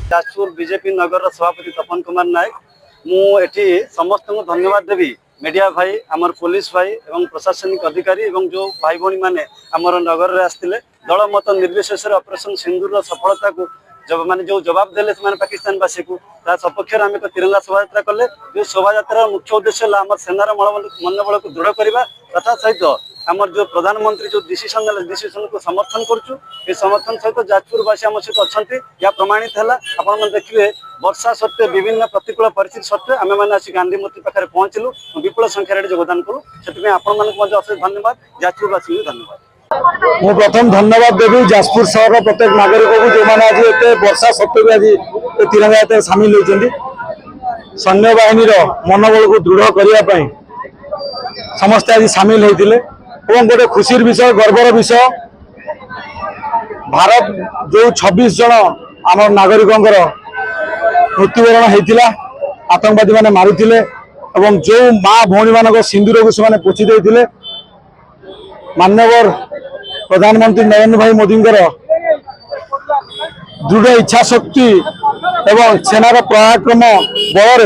Jajpur BJP नगर सभापति तपन कुमार नायक मुझे समस्त को धन्यवाद देवी मीडिया भाई आमर पुलिस भाई एवं प्रशासनिक अधिकारी एवं जो भाई भौणी मैंने आमर नगर में आसते दल मत निर्विशेष ऑपरेशन सिंदूर सफलता को जब माने जो जवाब देले पाकिस्तानवासी को सपक्ष आम एक तिरंगा शोभा कले जो शोभा मुख्य उद्देश्य आम सेनार मनोबल को दृढ़ करवा तथा सहित आमर जो प्रधानमंत्री जो डिसीजन को समर्थन करुचु समर्थन सहित जाजपुरवासी आम सहित अच्छा या प्रमाणित है आपण देखिए वर्षा सत्वे विभिन्न प्रतिकूल परिस्थिति सत्वे आम मैंने आसी गांधी मूर्ति पाखे पहुँचलु विपुल संख्यार योगदान करूँ से आपण अशेष धन्यवाद जाजपुरवासी को धन्यवाद। मु प्रथम धन्यवाद देवी जाजपुर सहर प्रत्येक नागरिक को जो मैंने आज एत वर्षा सत्वे भी आज तिरंगा यात्रा सामिल होती सैन्य बाहिनी मनोबल को दृढ़ करने समस्ते आज सामिल होते गोटे खुशी विषय गर्वर विषय भारत जो 26 जन आम नागरिकों मृत्युवरण होता आतंकवादी मैंने मारी जो माँ भौणी मान सिंदूर को से पोछि देते माननीय प्रधानमंत्री नरेंद्र भाई मोदी दृढ़ इच्छा शक्ति एवं सेनार पराक्रम बल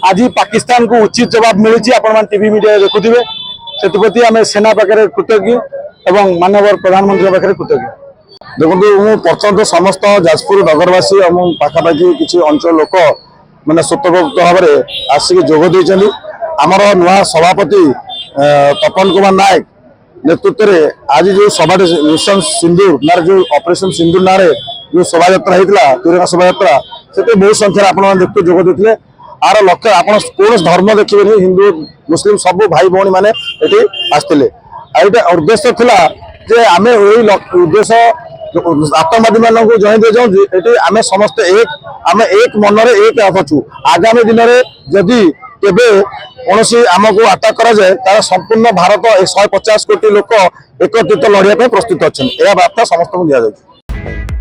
आज पाकिस्तान को उचित जवाब मिली आपण टीवी मीडिया देखुवे से आम सेना पाखे कृतज्ञ एवं माननीय प्रधानमंत्री पाखे कृतज्ञ। देखो प्रथम तो समस्त जाजपुर नगरवासी और पाखापाखि किसी अंचल लोक मैंने स्वतःपूर्त भाव में आसिक जोग आमर नुआ सभापति तपन कुमार नायक नेतृत्व में आज जो सभा मिशन सिंदूर ना जो ऑपरेशन सिंदूर ना जो शोभा यात्रा होता तिरंगा शोभा यात्रा से बहुत संख्यार आप देखते जोग देते आर लक्ष्य आप कौन धर्म देखिए हिंदू मुस्लिम सब भाई भौणी मैंने आसते उद्देश्य था जे आम यही उद्देश्य आतंकवादी मान को जन दे जाऊँ आम समस्त एक मन एक अच्छु आगामी दिन में जदि केबे कौन आमको आटाक कराए संपूर्ण भारत 150 कोटी लोक एकत्रित लड़ाई प्रस्तुत अच्छा यह बार्ता समस्त को दि जाए।